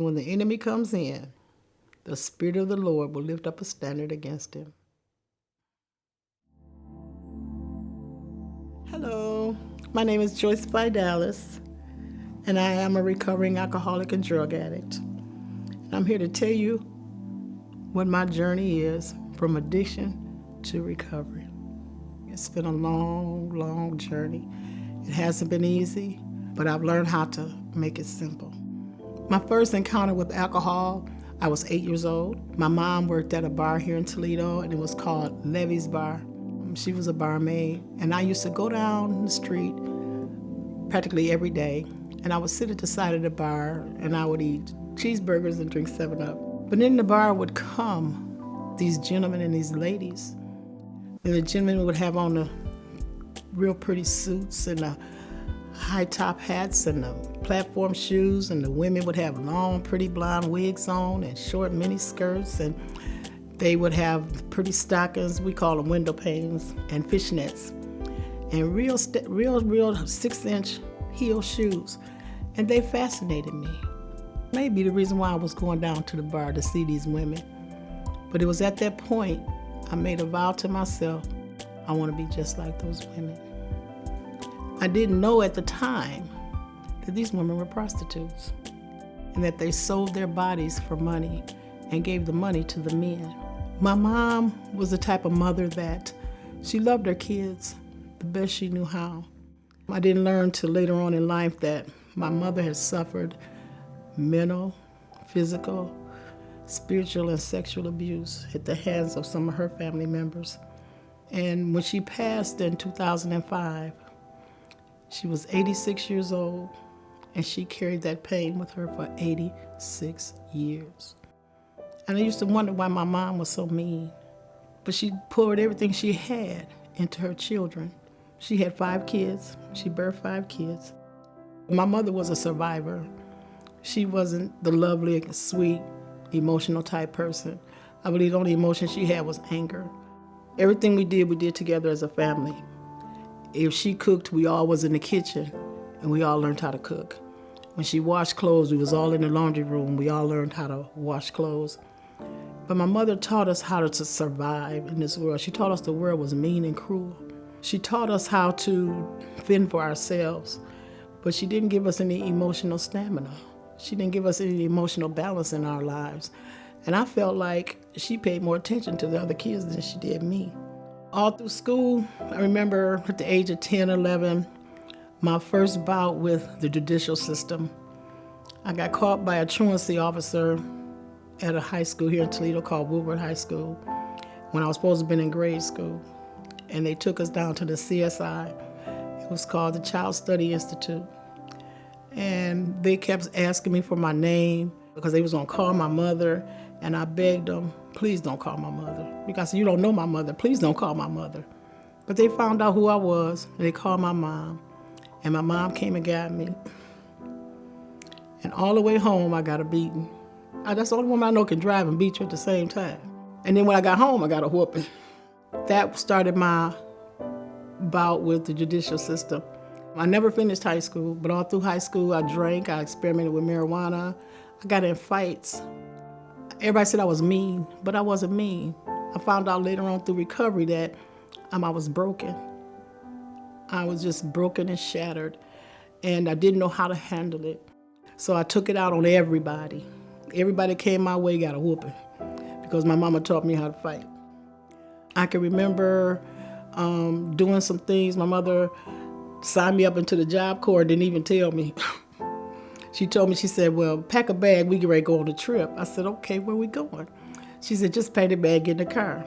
When the enemy comes in, the Spirit of the Lord will lift up a standard against him. Hello, my name is Joyce Vidales, and I am a recovering alcoholic and drug addict. And I'm here to tell you what my journey is from addiction to recovery. It's been a long, long journey. It hasn't been easy, but I've learned how to make it simple. My first encounter with alcohol, I was 8 years old. My mom worked at a bar here in Toledo, and it was called Levy's Bar. She was a barmaid, and I used to go down the street practically every day, and I would sit at the side of the bar, and I would eat cheeseburgers and drink 7-Up. But in the bar would come these gentlemen and these ladies. And the gentlemen would have on the real pretty suits and the high top hats and the platform shoes, and the women would have long, pretty blonde wigs on and short mini skirts, and they would have pretty stockings, we call them window panes, and fishnets, and real 6-inch heel shoes. And they fascinated me. Maybe the reason why I was going down to the bar to see these women. But it was at that point I made a vow to myself, I want to be just like those women. I didn't know at the time that these women were prostitutes and that they sold their bodies for money and gave the money to the men. My mom was the type of mother that she loved her kids the best she knew how. I didn't learn till later on in life that my mother had suffered mental, physical, spiritual, and sexual abuse at the hands of some of her family members. And when she passed in 2005, she was 86 years old, and she carried that pain with her for 86 years. And I used to wonder why my mom was so mean, but she poured everything she had into her children. She had 5 kids. She birthed 5 kids. My mother was a survivor. She wasn't the lovely, sweet, emotional type person. I believe the only emotion she had was anger. Everything we did together as a family. If she cooked, we all was in the kitchen, and we all learned how to cook. When she washed clothes, we was all in the laundry room. We all learned how to wash clothes. But my mother taught us how to survive in this world. She taught us the world was mean and cruel. She taught us how to fend for ourselves, but she didn't give us any emotional stamina. She didn't give us any emotional balance in our lives. And I felt like she paid more attention to the other kids than she did me. All through school, I remember at the age of 10, 11, my first bout with the judicial system. I got caught by a truancy officer at a high school here in Toledo called Woodward High School when I was supposed to have been in grade school. And they took us down to the CSI. It was called the Child Study Institute. And they kept asking me for my name because they was gonna call my mother, and I begged them, please don't call my mother. Because you don't know my mother, please don't call my mother. But they found out who I was, and they called my mom. And my mom came and got me. And all the way home, I got a beating. That's the only woman I know can drive and beat you at the same time. And then when I got home, I got a whooping. That started my bout with the judicial system. I never finished high school, but all through high school, I drank, I experimented with marijuana, I got in fights. Everybody said I was mean, but I wasn't mean. I found out later on through recovery that I was broken. I was just broken and shattered, and I didn't know how to handle it. So I took it out on everybody. Everybody came my way got a whooping because my mama taught me how to fight. I can remember doing some things. My mother signed me up into the Job Corps, didn't even tell me. She told me, she said, well, pack a bag, we get ready to go on a trip. I said, okay, where we going? She said, just pack the bag, get in the car.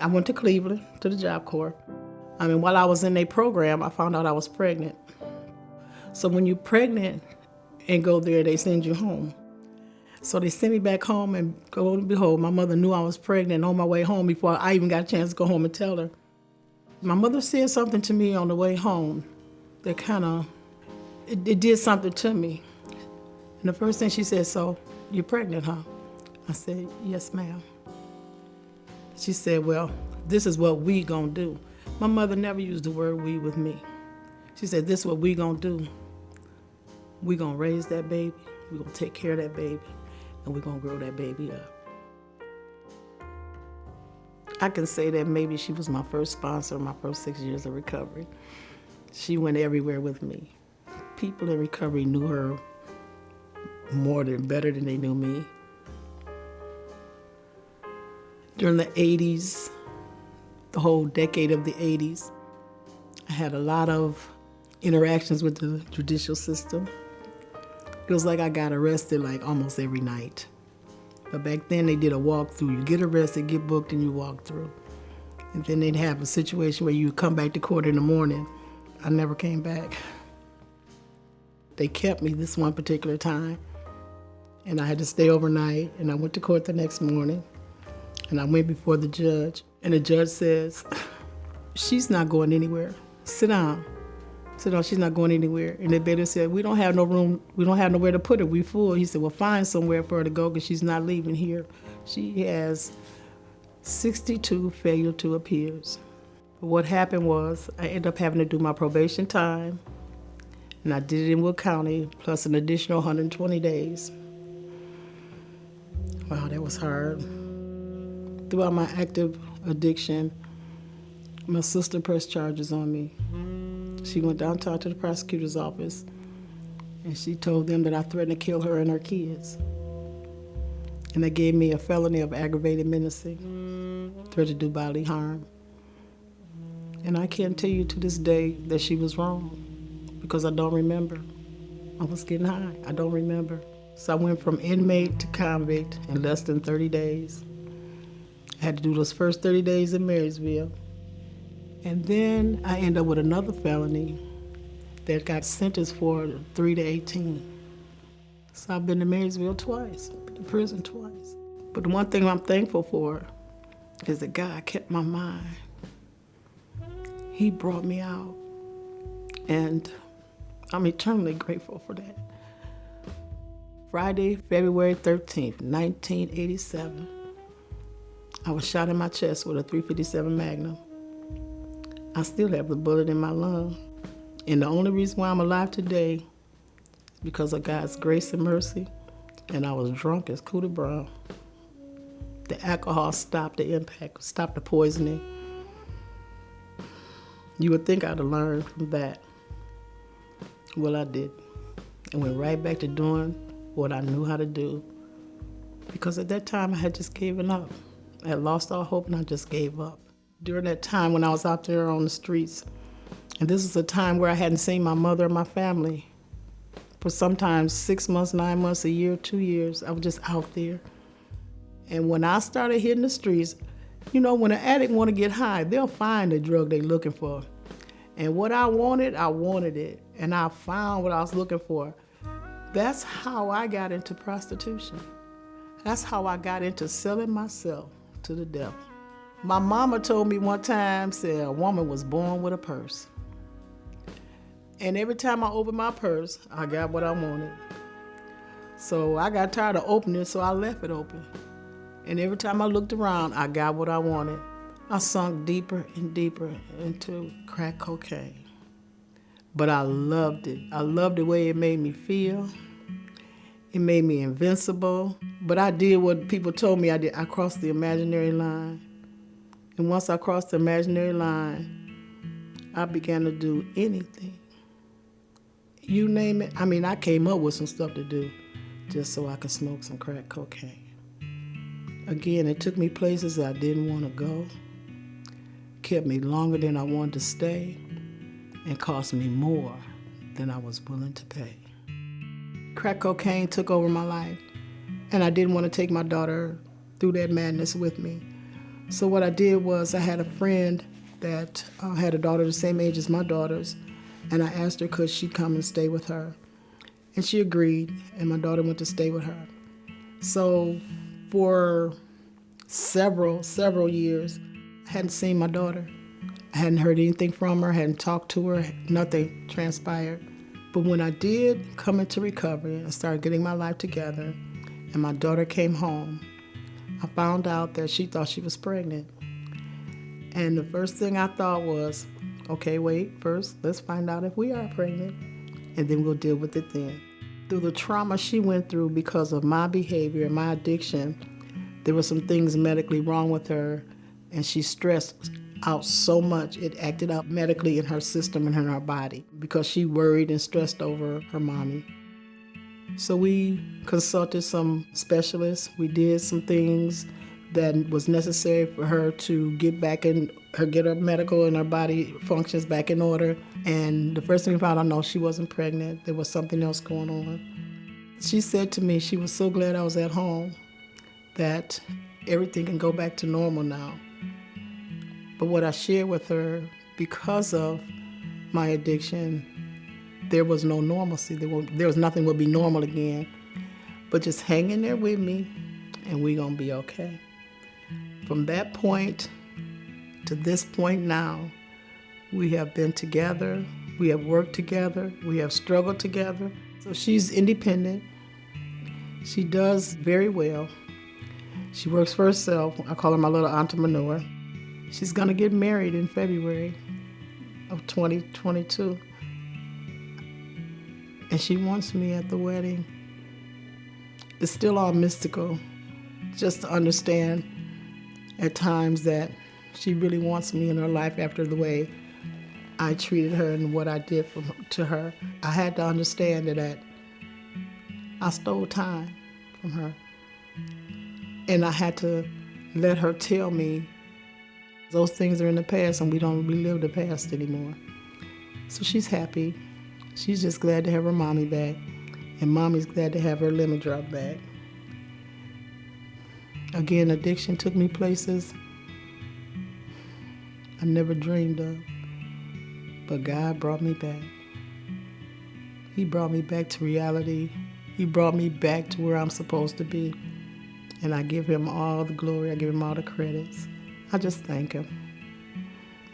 I went to Cleveland, to the Job Corps. While I was in their program, I found out I was pregnant. So when you're pregnant and go there, they send you home. So they sent me back home, and lo and behold, my mother knew I was pregnant on my way home before I even got a chance to go home and tell her. My mother said something to me on the way home that it did something to me. And the first thing she said, so you're pregnant, huh? I said, yes, ma'am. She said, well, this is what we gonna do. My mother never used the word we with me. She said, this is what we gonna do. We gonna raise that baby. We're going to take care of that baby, and we're going to grow that baby up. I can say that maybe she was my first sponsor in my first 6 years of recovery. She went everywhere with me. People in recovery knew her better than they knew me. During the 80s, the whole decade of the 80s, I had a lot of interactions with the judicial system. It was like I got arrested like almost every night. But back then they did a walkthrough. You get arrested, get booked, and you walk through. And then they'd have a situation where you come back to court in the morning. I never came back. They kept me this one particular time, and I had to stay overnight, and I went to court the next morning, and I went before the judge, and the judge says, "She's not going anywhere. Sit down. Sit down, she's not going anywhere." And the bailiff said, "We don't have no room, we don't have nowhere to put her, we full." He said, "Well, find somewhere for her to go because she's not leaving here." She has 62 failure to appears. But what happened was I ended up having to do my probation time, and I did it in Will County, plus an additional 120 days. Wow, that was hard. Throughout my active addiction, my sister pressed charges on me. She went downtown to the prosecutor's office, and she told them that I threatened to kill her and her kids. And they gave me a felony of aggravated menacing, threat to do bodily harm. And I can't tell you to this day that she was wrong, because I don't remember. I was getting high. I don't remember. So I went from inmate to convict in less than 30 days. I had to do those first 30 days in Marysville. And then I ended up with another felony that got sentenced for 3 to 18. So I've been to Marysville twice, been to prison twice. But the one thing I'm thankful for is that God kept my mind. He brought me out, and I'm eternally grateful for that. Friday, February 13th, 1987, I was shot in my chest with a .357 Magnum. I still have the bullet in my lung. And the only reason why I'm alive today is because of God's grace and mercy, and I was drunk as Cooter Brown. The alcohol stopped the impact, stopped the poisoning. You would think I'd have learned from that. Well, I didn't. I went right back to doing what I knew how to do, because at that time I had just given up. I had lost all hope, and I just gave up. During that time when I was out there on the streets, and this is a time where I hadn't seen my mother and my family for sometimes 6 months, 9 months, a year, 2 years. I was just out there. And when I started hitting the streets, you know, when an addict want to get high, they'll find the drug they're looking for. And what I wanted it. And I found what I was looking for. That's how I got into prostitution. That's how I got into selling myself to the devil. My mama told me one time, said a woman was born with a purse. And every time I opened my purse, I got what I wanted. So I got tired of opening it, so I left it open. And every time I looked around, I got what I wanted. I sunk deeper and deeper into crack cocaine. But I loved it. I loved the way it made me feel. It made me invincible. But I did what people told me I did. I crossed the imaginary line. And once I crossed the imaginary line, I began to do anything. You name it. I mean, I came up with some stuff to do just so I could smoke some crack cocaine. Again, it took me places that I didn't want to go, kept me longer than I wanted to stay, and cost me more than I was willing to pay. Crack cocaine took over my life, and I didn't want to take my daughter through that madness with me. So what I did was I had a friend that had a daughter the same age as my daughter's, and I asked her could she come and stay with her. And she agreed, and my daughter went to stay with her. So for several years, I hadn't seen my daughter. I hadn't heard anything from her, hadn't talked to her, nothing transpired. But when I did come into recovery and started getting my life together, and my daughter came home, I found out that she thought she was pregnant. And the first thing I thought was, okay, wait, first, let's find out if we are pregnant, and then we'll deal with it then. Through the trauma she went through because of my behavior and my addiction, there were some things medically wrong with her, and she stressed out so much it acted out medically in her system and in her body because she worried and stressed over her mommy. So we consulted some specialists. We did some things that was necessary for her to get her medical and her body functions back in order. And the first thing we found out, no, she wasn't pregnant. There was something else going on. She said to me she was so glad I was at home, that everything can go back to normal now. But what I shared with her, because of my addiction, there was no normalcy. There was nothing would be normal again. But just hang in there with me, and we're going to be okay. From that point to this point now, we have been together. We have worked together. We have struggled together. So she's independent. She does very well. She works for herself. I call her my little entrepreneur. She's going to get married in February of 2022. And she wants me at the wedding. It's still all mystical, just to understand at times that she really wants me in her life after the way I treated her and what I did to her. I had to understand that I stole time from her. And I had to let her tell me those things are in the past and we don't relive the past anymore. So she's happy. She's just glad to have her mommy back. And mommy's glad to have her lemon drop back. Again, addiction took me places I never dreamed of. But God brought me back. He brought me back to reality. He brought me back to where I'm supposed to be. And I give him all the glory. I give him all the credits. I just thank him.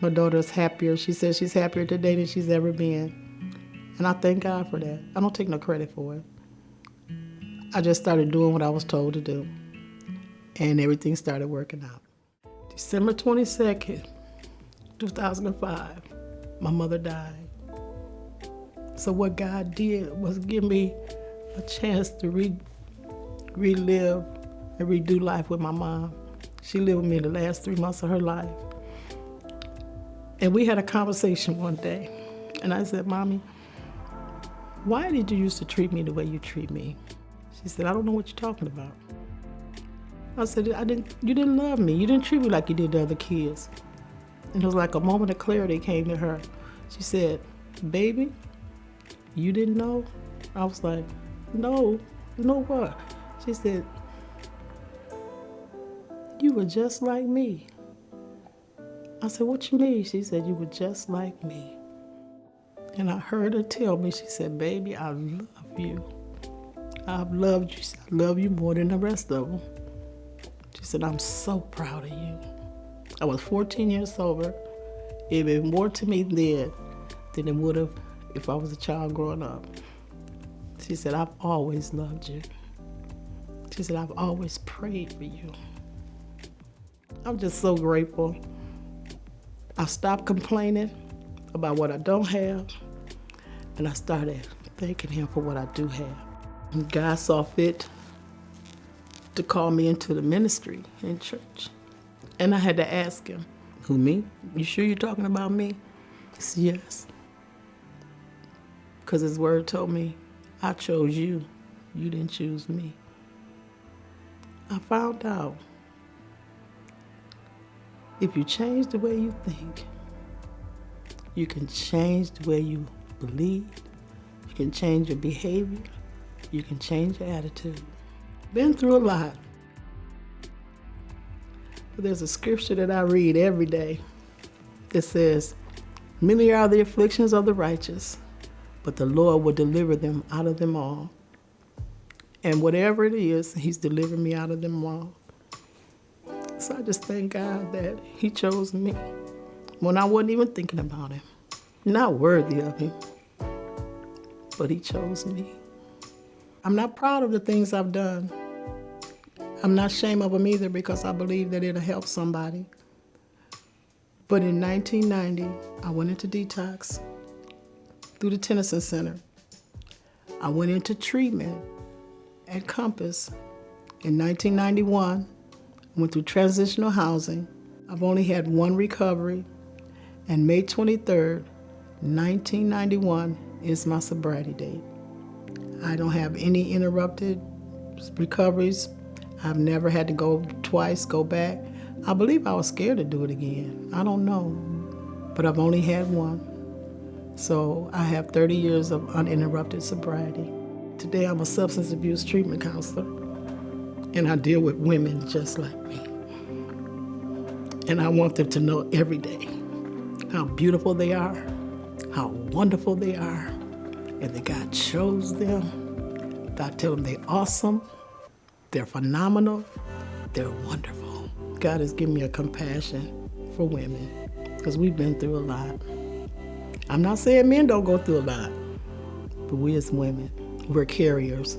My daughter's happier. She says she's happier today than she's ever been. And I thank God for that. I don't take no credit for it. I just started doing what I was told to do. And everything started working out. December 22nd, 2005, my mother died. So what God did was give me a chance to relive and redo life with my mom. She lived with me the last 3 months of her life. And we had a conversation one day. And I said, Mommy, why did you used to treat me the way you treat me? She said, I don't know what you're talking about. I said, you didn't love me. You didn't treat me like you did the other kids. And it was like a moment of clarity came to her. She said, baby, you didn't know? I was like, no, you know what? She said, you were just like me. I said, what you mean? She said, you were just like me. And I heard her tell me, she said, baby, I love you. I've loved you. I love you more than the rest of them. She said, I'm so proud of you. I was 14 years sober. It meant more to me then than it would have if I was a child growing up. She said, I've always loved you. She said, I've always prayed for you. I'm just so grateful. I stopped complaining about what I don't have, and I started thanking him for what I do have. And God saw fit to call me into the ministry in church. And I had to ask him, who, me? You sure you're talking about me? He said, yes. Because his word told me, I chose you. You didn't choose me. I found out if you change the way you think, you can change the way you believe, you can change your behavior, you can change your attitude. Been through a lot. But there's a scripture that I read every day that says, many are the afflictions of the righteous, but the Lord will deliver them out of them all. And whatever it is, he's delivering me out of them all. So I just thank God that he chose me when I wasn't even thinking about him. Not worthy of him, but he chose me. I'm not proud of the things I've done. I'm not ashamed of them either because I believe that it'll help somebody. But in 1990, I went into detox through the Tennyson Center. I went into treatment at Compass in 1991. Went through transitional housing. I've only had one recovery, and May 23rd, 1991 is my sobriety date. I don't have any interrupted recoveries. I've never had to go twice, go back. I believe I was scared to do it again. I don't know, but I've only had one. So I have 30 years of uninterrupted sobriety. Today I'm a substance abuse treatment counselor, and I deal with women just like me. And I want them to know every day how beautiful they are, how wonderful they are, and that God chose them. I tell them they're awesome, they're phenomenal, they're wonderful. God has given me a compassion for women because we've been through a lot. I'm not saying men don't go through a lot, but we as women, we're carriers.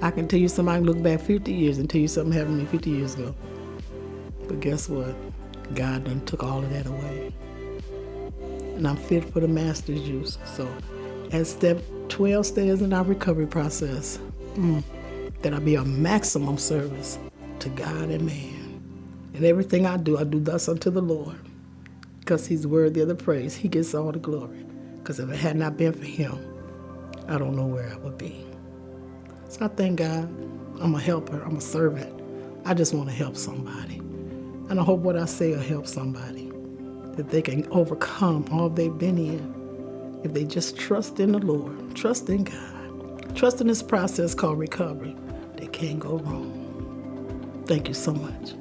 I can tell you something, I can look back 50 years and tell you something happened to me 50 years ago. But guess what? God done took all of that away. And I'm fit for the master's use. So as step 12 stays in our recovery process, that I be a maximum service to God and man. And everything I do thus unto the Lord, because he's worthy of the praise. He gets all the glory. Because if it had not been for him, I don't know where I would be. So I thank God. I'm a helper. I'm a servant. I just want to help somebody. And I hope what I say will help somebody, that they can overcome all they've been in if they just trust in the Lord, trust in God, trust in this process called recovery. They can't go wrong. Thank you so much.